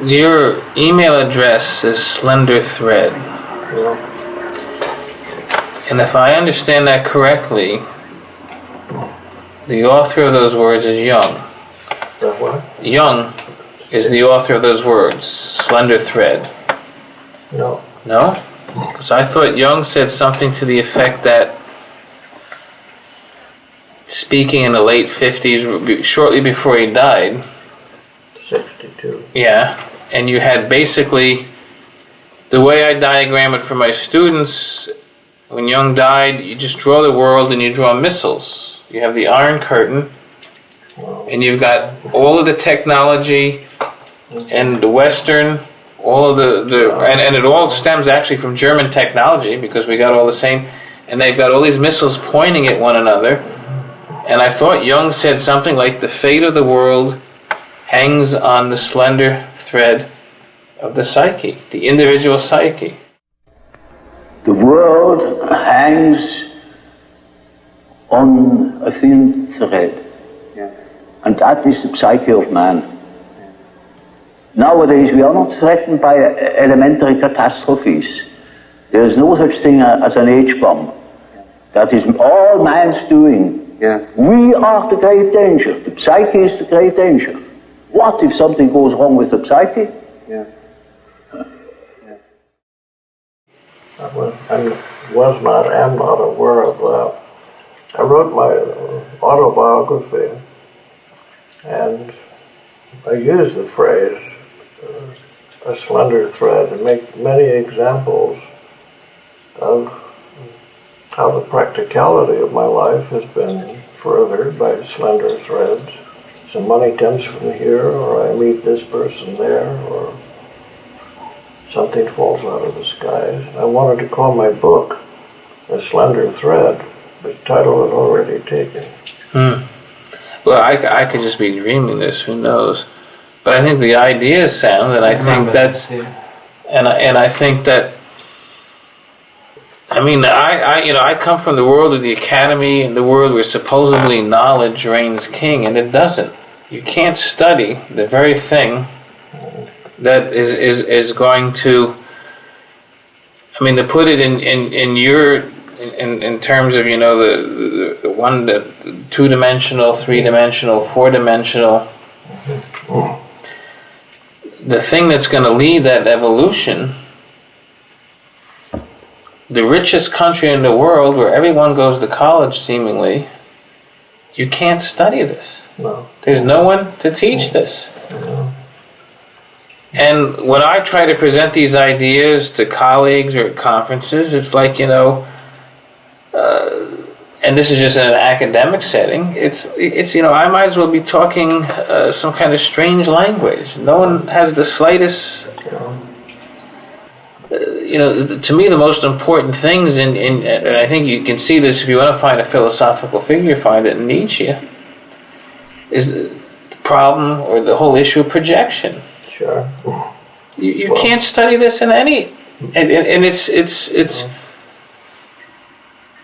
Your email address is Slender Thread. Yeah. And if I understand that correctly, the author of those words is Jung. Is that what? Jung is the author of those words, Slender Thread. No. No? Because I thought Jung said something to the effect that, speaking in the late 50s, shortly before he died, 62. yeah, and you had basically, the way I diagram it for my students, when Jung died, you just draw the world and you draw missiles. You have the Iron Curtain, and you've got all of the technology and the Western, all of and it all stems actually from German technology, because we got all the same, and they've got all these missiles pointing at one another. And I thought Jung said something like, the fate of the world hangs on the slender thread of the psyche, the individual psyche. The world hangs on a thin thread, and that is the psyche of man. Nowadays we are not threatened by elementary catastrophes. There is no such thing as an H-bomb. That is all man's doing. We are the great danger. The psyche is the great danger. What if something goes wrong with the psyche? I am not aware of that. I wrote my autobiography, and I use the phrase a slender thread and make many examples of how the practicality of my life has been furthered by slender threads. Some money comes from here, or I meet this person there, or something falls out of the skies. I wanted to call my book A Slender Thread, but the title had already taken. Well, I could just be dreaming this, who knows? But I think the idea is sound, and I think that's, and I think that, I mean, I come from the world of the academy and the world where supposedly knowledge reigns king, and it doesn't. You can't study the very thing that is going to, I mean, to put it in your, in terms of, the one, the two-dimensional, three-dimensional, four-dimensional, the thing that's going to lead that evolution, the richest country in the world where everyone goes to college seemingly, you can't study this. No. There's no one to teach this. No. And when I try to present these ideas to colleagues or at conferences, it's like, and this is just in an academic setting, it's I might as well be talking some kind of strange language. No one has the slightest, to me the most important things, and I think you can see this if you want to find a philosophical figure, find it in Nietzsche, is the problem or the whole issue of projection. Sure. You can't study this in any, and it's.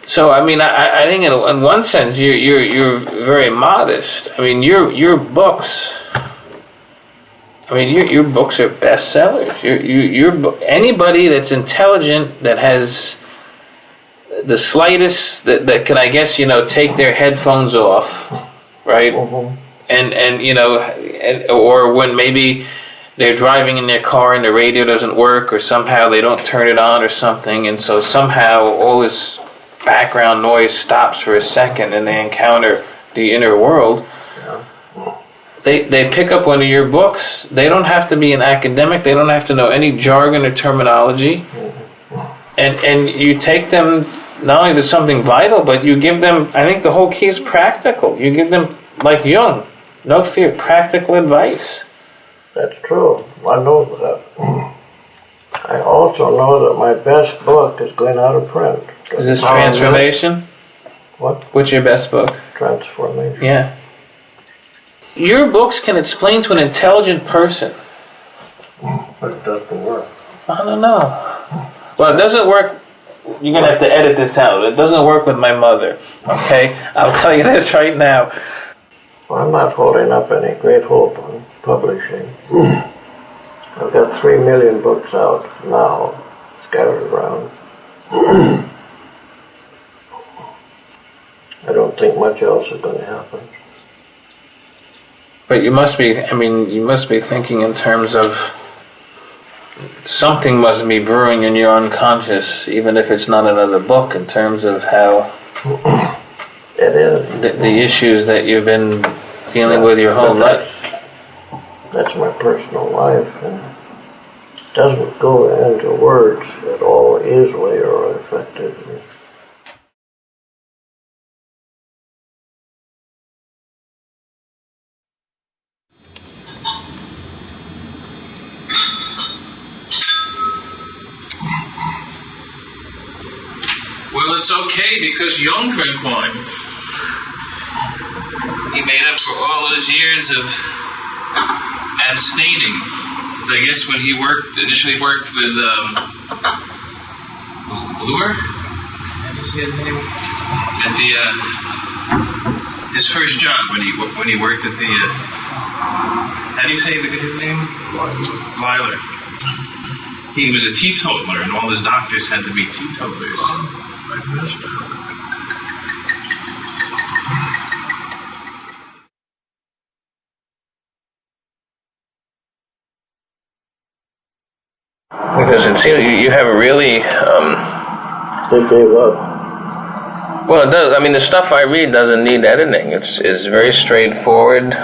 So I mean, I think in one sense you're very modest. I mean, your books. I mean, your books are bestsellers. Anybody that's intelligent, that has the slightest that can, I guess, take their headphones off, right? And or when maybe they're driving in their car and the radio doesn't work, or somehow they don't turn it on or something, and so somehow all this background noise stops for a second and they encounter the inner world. They pick up one of your books. They don't have to be an academic. They don't have to know any jargon or terminology. And you take them not only to something vital, but you give them, I think the whole key is practical. You give them, like Jung, no fear, practical advice. That's true. I know that. I also know that my best book is going out of print. Is this Transformation? What? What's your best book? Transformation. Yeah. Your books can explain to an intelligent person. But it doesn't work. I don't know. Well, it doesn't work. You're going to have to edit this out. It doesn't work with my mother. Okay? I'll tell you this right now. Well, I'm not holding up any great hope on publishing. I've got 3 million books out now, scattered around. I don't think much else is going to happen. But you must be thinking in terms of something must be brewing in your unconscious, even if it's not another book, in terms of how it is the issues that you've been dealing with your whole life. That's my personal life, and it doesn't go into words at all easily or effectively. Well, it's okay because you don't drink wine. He made up for all those years of abstaining. Because I guess when he initially worked with, was it Bloor? How do you say his name? At the, his first job when he worked at the, how do you say his name? Weiler. He was a teetotaler, and all his doctors had to be teetotalers. I missed it. Because it seems you have a really... They gave up. Well, it does. I mean, the stuff I read doesn't need editing. It's very straightforward.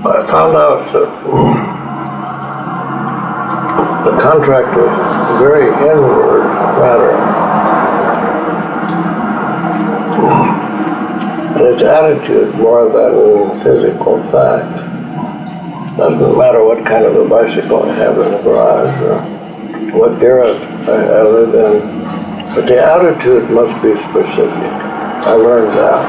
I found out that the contract was very inward matter. And it's attitude more than physical fact. Doesn't matter what kind of a bicycle I have in the garage or what garret I live in, but the attitude must be specific. I learned that.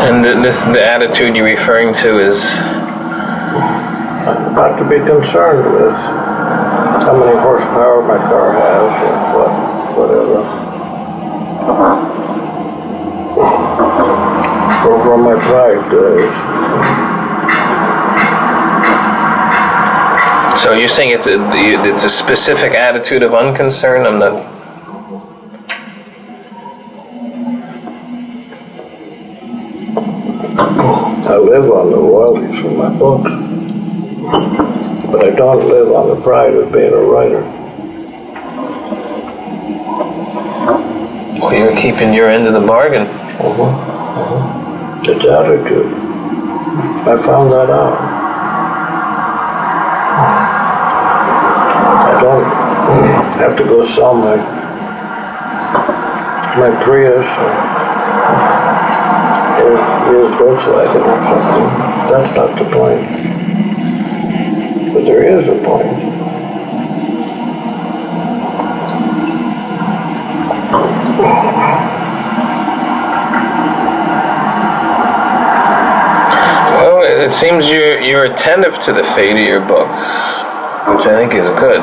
And the attitude you're referring to is? Not to be concerned with how many horsepower my car has or whatever. Or where my pride goes. So you're saying it's a specific attitude of unconcern? I'm not... I live on the royalties from my books, but I don't live on the pride of being a writer. Well, you're keeping your end of the bargain. It's attitude. I found that out. I don't have to go sell my Prius or used Volkswagen or something. That's not the point. But there is a point. Well, it seems you're attentive to the fate of your books, which I think is good,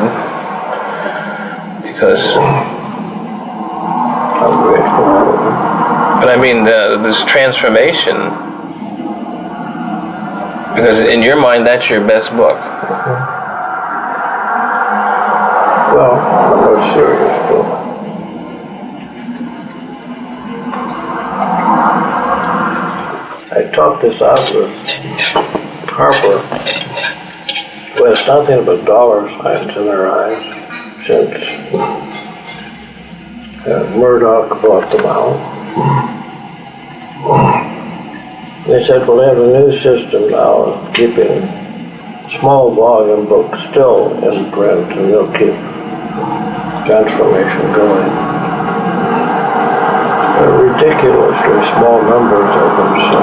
because I'm grateful for them. but I mean this transformation, because in your mind that's your best book. Well, a more serious book. I talked this out with Harper, who has nothing but dollar signs in their eyes since Murdoch bought them out. They said, well, they have a new system now of keeping small volume books still in print, and they'll keep transformation going. They're ridiculously small numbers of them, so